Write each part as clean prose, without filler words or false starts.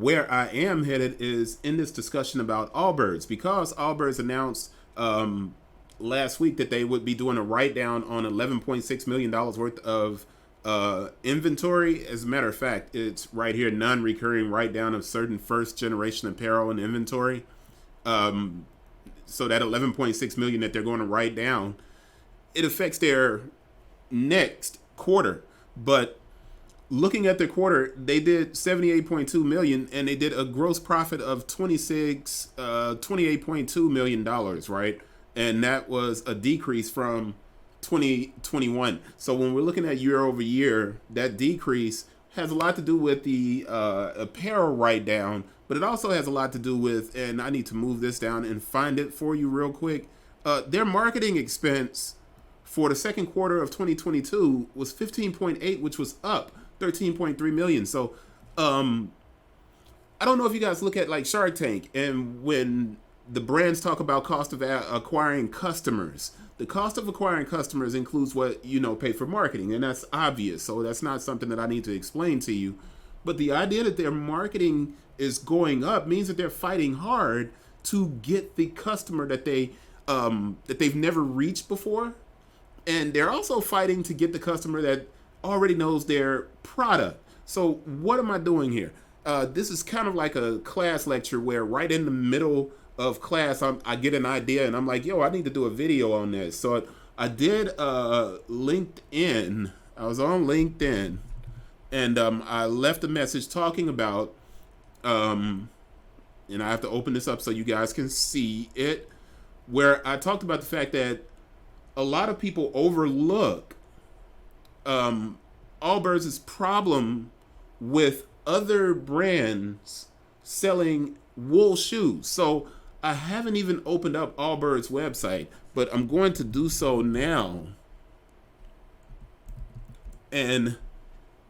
where I am headed is in this discussion about Allbirds, because Allbirds announced last week that they would be doing a write down on $11.6 million worth of inventory. As a matter of fact, it's right here, non-recurring write down of certain first generation apparel and inventory. So that 11.6 million that they're going to write down, it affects their next quarter. But looking at their quarter, they did 78.2 million and they did a gross profit of $28.2 million, right? And that was a decrease from 2021. So when we're looking at year over year, that decrease has a lot to do with the apparel write down, but it also has a lot to do with, and I need to move this down and find it for you real quick. Their marketing expense for the second quarter of 2022 was 15.8, which was up 13.3 million. So I don't know if you guys look at like Shark Tank, and when the brands talk about cost of acquiring customers, the cost of acquiring customers includes what pay for marketing, and that's obvious. So that's not something that I need to explain to you. But the idea that their marketing is going up means that they're fighting hard to get the customer that they've never reached before, and they're also fighting to get the customer that already knows their product. So what am I doing here? This is kind of like a class lecture where right in the middle of class, I get an idea and I'm like, yo, I need to do a video on this. So I did LinkedIn. I was on LinkedIn and I left a message talking about, and I have to open this up so you guys can see it, where I talked about the fact that a lot of people overlook Allbirds' problem with other brands selling wool shoes. So I haven't even opened up Allbirds' website, but I'm going to do so now and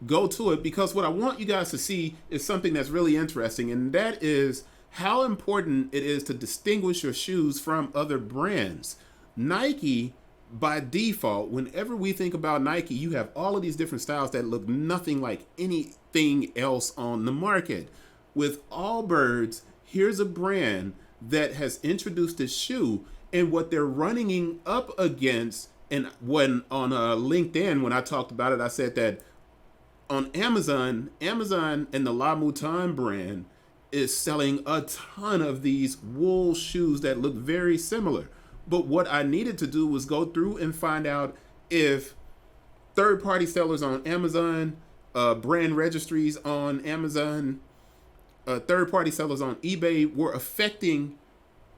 go to it, because what I want you guys to see is something that's really interesting, and that is how important it is to distinguish your shoes from other brands. Nike, by default, whenever we think about Nike, you have all of these different styles that look nothing like anything else on the market. With Allbirds, here's a brand that has introduced a shoe, and what they're running up against, and when on LinkedIn, when I talked about it, I said that on Amazon and the La Mouton brand is selling a ton of these wool shoes that look very similar. But what I needed to do was go through and find out if third-party sellers on Amazon, brand registries on Amazon, third-party sellers on eBay were affecting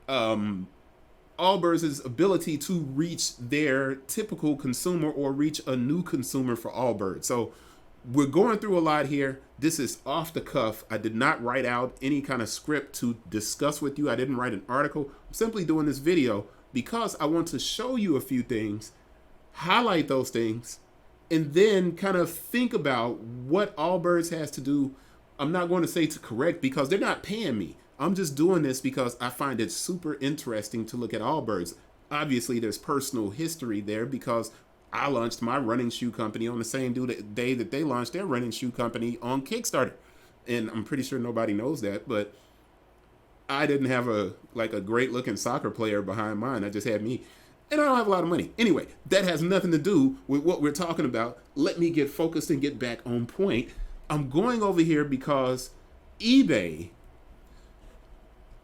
Allbirds' ability to reach their typical consumer or reach a new consumer for Allbirds. So we're going through a lot here. This is off the cuff. I did not write out any kind of script to discuss with you. I didn't write an article. I'm simply doing this video because I want to show you a few things, highlight those things, and then kind of think about what Allbirds has to do. I'm not going to say to correct, because they're not paying me. I'm just doing this because I find it super interesting to look at Allbirds. Obviously, there's personal history there because I launched my running shoe company on the same day that they launched their running shoe company on Kickstarter. And I'm pretty sure nobody knows that, but I didn't have a great looking soccer player behind mine. I just had me. And I don't have a lot of money. Anyway, that has nothing to do with what we're talking about. Let me get focused and get back on point. I'm going over here because eBay,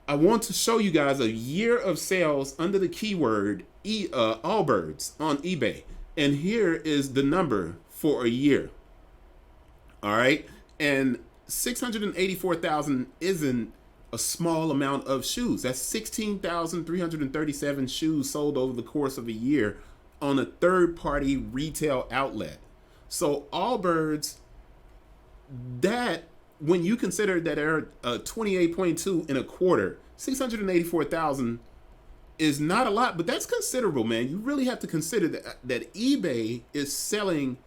I want to show you guys a year of sales under the keyword Allbirds on eBay. And here is the number for a year. All right. And 684,000 isn't a small amount of shoes. That's 16,337 shoes sold over the course of a year on a third-party retail outlet. So Allbirds, that when you consider that they're 28.2 in a quarter, 684,000 is not a lot, but that's considerable, man. You really have to consider that eBay is selling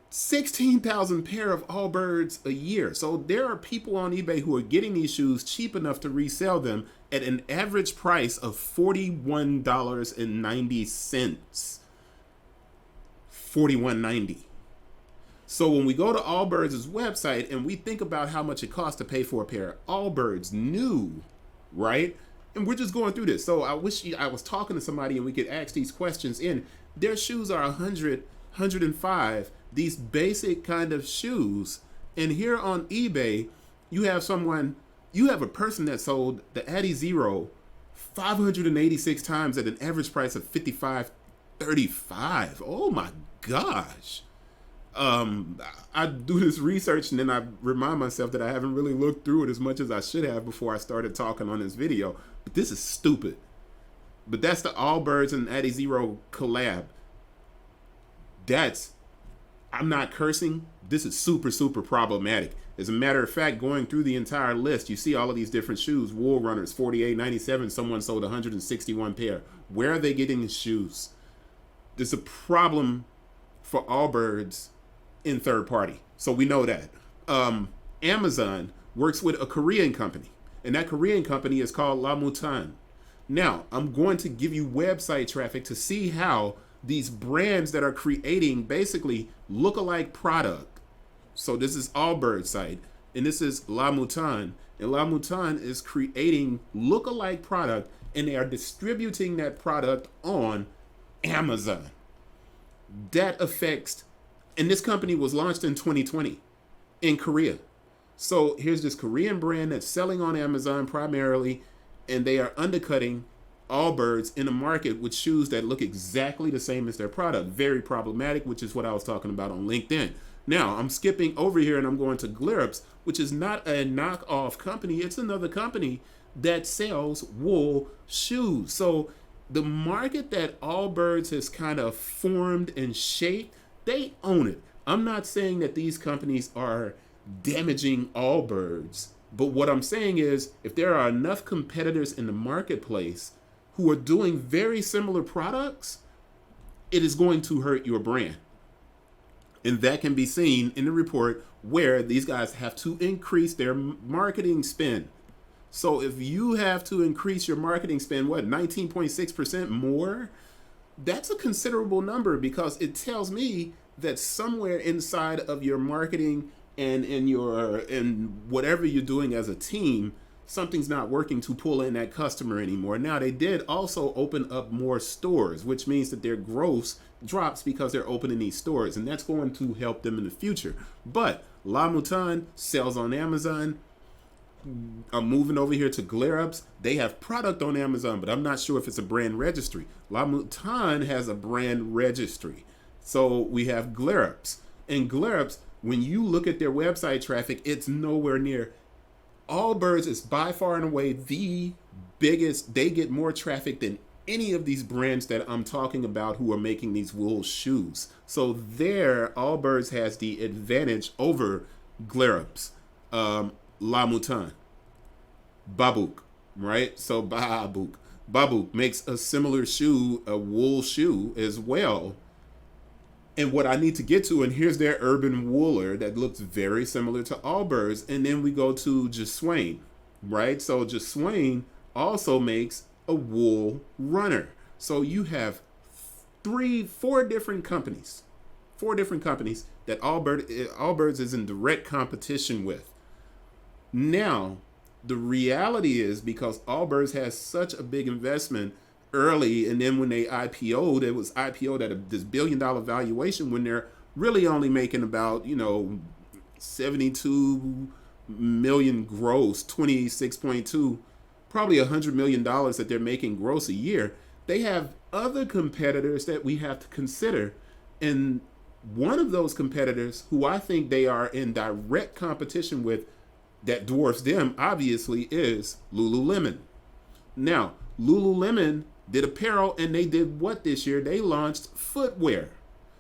16,000 pair of Allbirds a year. So there are people on eBay who are getting these shoes cheap enough to resell them at an average price of $41.90. $41.90. So when we go to Allbirds' website and we think about how much it costs to pay for a pair, Allbirds new, right? And we're just going through this. So I wish I was talking to somebody and we could ask these questions in. Their shoes are 100, 105, these basic kind of shoes. And here on eBay, you have a person that sold the Addy Zero 586 times at an average price of $55.35. Oh my gosh. I do this research and then I remind myself that I haven't really looked through it as much as I should have before I started talking on this video. But this is stupid. But that's the Allbirds and Addy Zero collab. I'm not cursing. This is super, super problematic. As a matter of fact, going through the entire list, you see all of these different shoes. Wool Runners, $48.97. Someone sold 161 pair. Where are they getting these shoes? There's a problem for Allbirds in third party. So we know that. Amazon works with a Korean company. And that Korean company is called La Mouton. Now, I'm going to give you website traffic to see how these brands that are creating basically look-alike product. So this is Allbirds site, and this is La Mouton. And La Mouton is creating look-alike product, and they are distributing that product on Amazon. That affects, and this company was launched in 2020 in Korea. So here's this Korean brand that's selling on Amazon primarily, and they are undercutting Allbirds in a market with shoes that look exactly the same as their product. Very problematic, which is what I was talking about on LinkedIn. Now, I'm skipping over here and I'm going to Glirps, which is not a knockoff company. It's another company that sells wool shoes. So the market that Allbirds has kind of formed and shaped, they own it. I'm not saying that these companies are damaging Allbirds, but what I'm saying is if there are enough competitors in the marketplace who are doing very similar products, it is going to hurt your brand. And that can be seen in the report where these guys have to increase their marketing spend. So if you have to increase your marketing spend, 19.6% more? That's a considerable number because it tells me that somewhere inside of your marketing and in whatever you're doing as a team, something's not working to pull in that customer anymore. Now, they did also open up more stores, which means that their gross drops because they're opening these stores, and that's going to help them in the future. But La Mouton sells on Amazon. I'm moving over here to Glirps. They have product on Amazon, but I'm not sure if it's a brand registry. La Mouton has a brand registry. So we have Glirps. And Glirps, when you look at their website traffic, it's nowhere near. Allbirds is by far and away the biggest. They get more traffic than any of these brands that I'm talking about who are making these wool shoes. So there, Allbirds has the advantage over Glirps. La Mouton. Babouk, right? So Babouk makes a similar shoe, a wool shoe as well. And what I need to get to, and here's their urban wooler that looks very similar to Allbirds. And then we go to Jaswain, right? So Jaswain also makes a wool runner. So you have four different companies that Allbirds is in direct competition with. Now, the reality is because Allbirds has such a big investment early, and then when they IPO'd, it was IPO'd at this $1 billion valuation when they're really only making about, 72 million gross, 26.2, probably $100 million that they're making gross a year. They have other competitors that we have to consider. And one of those competitors who I think they are in direct competition with that dwarfs them, obviously, is Lululemon. Now, Lululemon did apparel, and they did what this year? They launched footwear.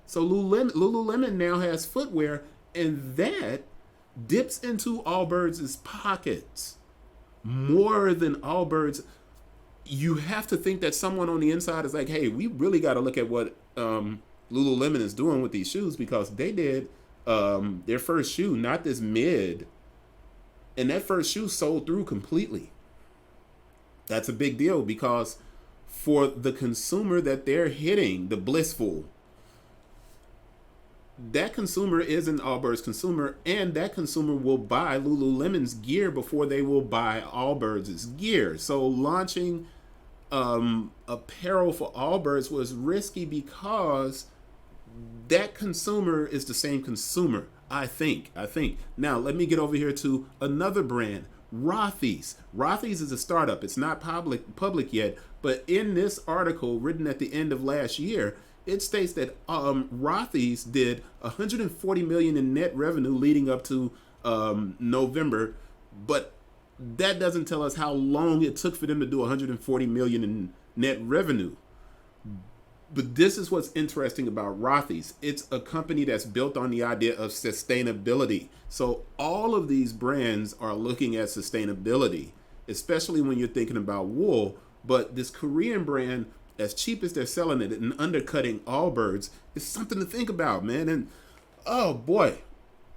So Lululemon now has footwear, and that dips into Allbirds' pockets more than Allbirds. You have to think that someone on the inside is like, hey, we really got to look at what Lululemon is doing with these shoes, because they did their first shoe, not this mid, and that first shoe sold through completely. That's a big deal, because for the consumer that they're hitting, the blissful, that consumer is an Allbirds consumer, and that consumer will buy Lululemon's gear before they will buy Allbirds' gear. So launching apparel for Allbirds was risky because that consumer is the same consumer. I think. Now let me get over here to another brand, Rothy's. Rothy's is a startup. It's not public yet, but in this article written at the end of last year, it states that Rothy's did 140 million in net revenue leading up to November, but that doesn't tell us how long it took for them to do 140 million in net revenue. But this is what's interesting about Rothy's. It's a company that's built on the idea of sustainability. So all of these brands are looking at sustainability, especially when you're thinking about wool. But this Korean brand, as cheap as they're selling it and undercutting Allbirds, is something to think about, man. And oh boy,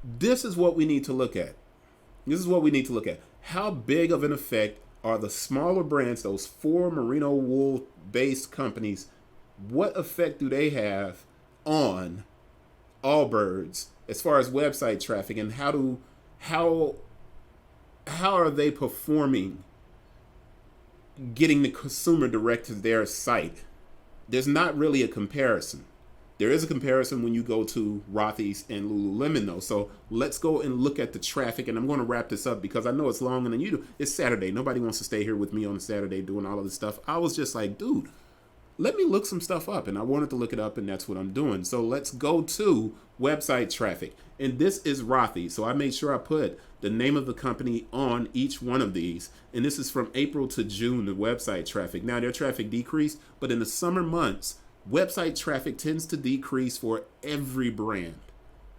this is what we need to look at. How big of an effect are the smaller brands, those 4 merino wool based companies? What effect do they have on Allbirds as far as website traffic, and how are they performing getting the consumer direct to their site? There's not really a comparison. There is a comparison when you go to Rothy's and Lululemon, though. So let's go and look at the traffic, and I'm going to wrap this up because I know it's longer than you do. It's Saturday. Nobody wants to stay here with me on a Saturday doing all of this stuff. I was just like, dude, let me look some stuff up, and I wanted to look it up, and that's what I'm doing. So let's go to website traffic, and this is Rothy. So I made sure I put the name of the company on each one of these, and this is from April to June, the website traffic. Now their traffic decreased, but in the summer months, website traffic tends to decrease for every brand,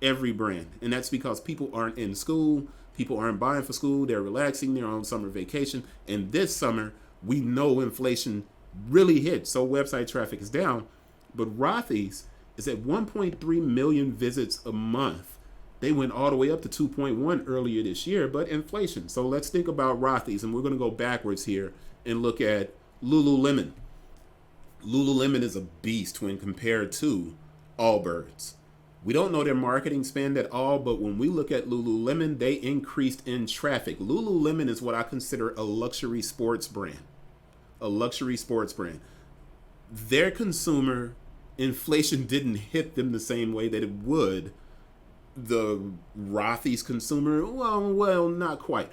and that's because people aren't in school, people aren't buying for school, they're relaxing, they're on summer vacation, and this summer we know inflation really hit, so website traffic is down. But Rothy's is at 1.3 million visits a month. They went all the way up to 2.1 earlier this year, but inflation. So let's think about Rothy's, and we're going to go backwards here and look at Lululemon. Lululemon is a beast when compared to Allbirds. We don't know their marketing spend at all, but when we look at Lululemon, they increased in traffic. Lululemon is what I consider a luxury sports brand. Their consumer, inflation didn't hit them the same way that it would the Rothy's consumer. Well, not quite.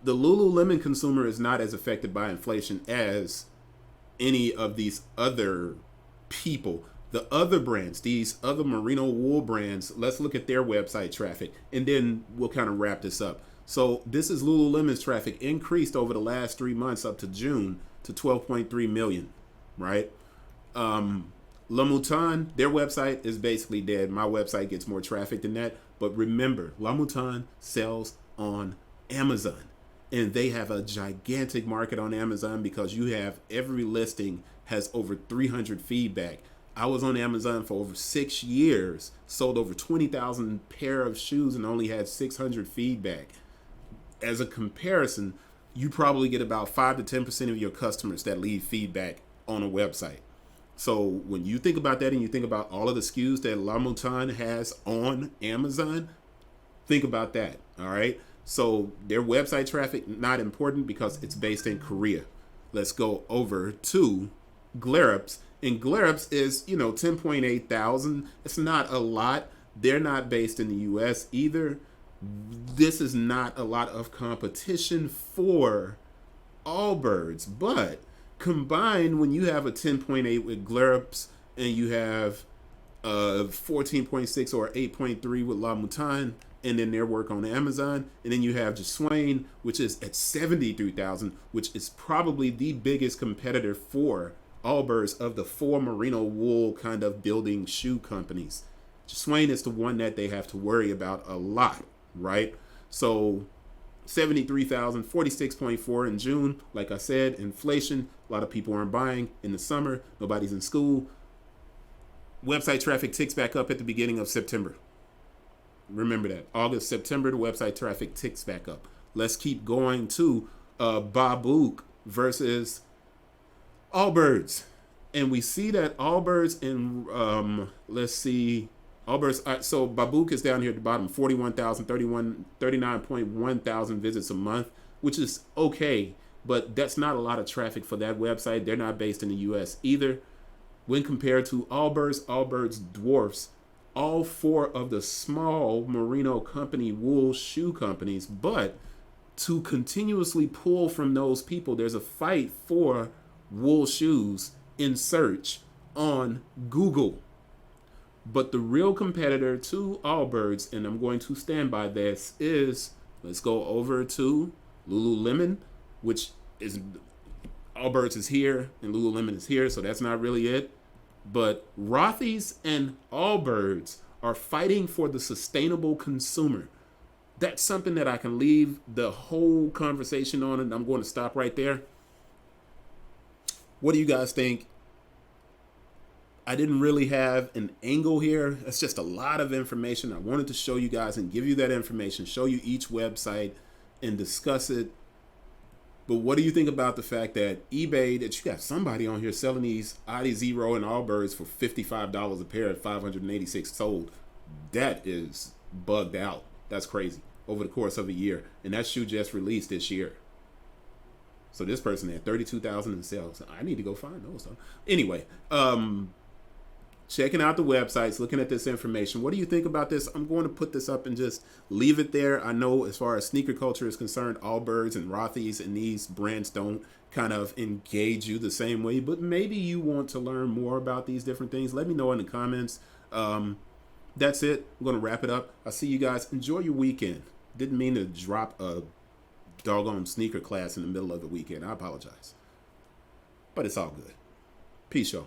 The Lululemon consumer is not as affected by inflation as any of these other people. The other brands, these other merino wool brands, let's look at their website traffic, and then we'll kind of wrap this up. So this is Lululemon's traffic increased over the last 3 months up to June to 12.3 million, right? Louboutin, their website is basically dead. My website gets more traffic than that. But remember, Louboutin sells on Amazon, and they have a gigantic market on Amazon because you have every listing has over 300 feedback. I was on Amazon for over 6 years, sold over 20,000 pair of shoes, and only had 600 feedback. As a comparison, you probably get about 5 to 10% of your customers that leave feedback on a website. So when you think about that and you think about all of the SKUs that Louboutin has on Amazon, think about that, all right? So their website traffic, not important because it's based in Korea. Let's go over to Glarips. And Glarips is, 10.8 thousand. It's not a lot. They're not based in the U.S. either. This is not a lot of competition for Allbirds, but combined, when you have a 10.8 with Glarips and you have 14.6 or 8.3 with Louboutin, and then their work on Amazon, and then you have Jeswain, which is at 73,000, which is probably the biggest competitor for Allbirds of the 4 merino wool kind of building shoe companies. Jeswain is the one that they have to worry about a lot, right? So 73,000, 46.4 in June. Like I said, inflation, a lot of people aren't buying in the summer. Nobody's in school. Website traffic ticks back up at the beginning of September. Remember that. August, September, the website traffic ticks back up. Let's keep going to Babook versus Allbirds. And we see that Allbirds and Allbirds. So Babook is down here at the bottom, 39.1 thousand visits a month, which is okay, but that's not a lot of traffic for that website. They're not based in the U.S. either. When compared to Allbirds, Allbirds dwarfs all four of the small merino company wool shoe companies, but to continuously pull from those people, there's a fight for wool shoes in search on Google. But the real competitor to Allbirds, and I'm going to stand by this, is, let's go over to Lululemon, which is, Allbirds is here and Lululemon is here, so that's not really it. But Rothy's and Allbirds are fighting for the sustainable consumer. That's something that I can leave the whole conversation on, and I'm going to stop right there. What do you guys think? I didn't really have an angle here. It's just a lot of information. I wanted to show you guys and give you that information, show you each website and discuss it. But what do you think about the fact that eBay, that you got somebody on here selling these Adi Zero and Allbirds for $55 a pair at 586 sold? That is bugged out. That's crazy. Over the course of a year. And that shoe just released this year. So this person had 32,000 in sales. I need to go find those. Anyway, checking out the websites, looking at this information. What do you think about this? I'm going to put this up and just leave it there. I know as far as sneaker culture is concerned, Allbirds and Rothy's and these brands don't kind of engage you the same way, but maybe you want to learn more about these different things. Let me know in the comments. That's it. I'm going to wrap it up. I'll see you guys. Enjoy your weekend. Didn't mean to drop a doggone sneaker class in the middle of the weekend. I apologize. But it's all good. Peace, y'all.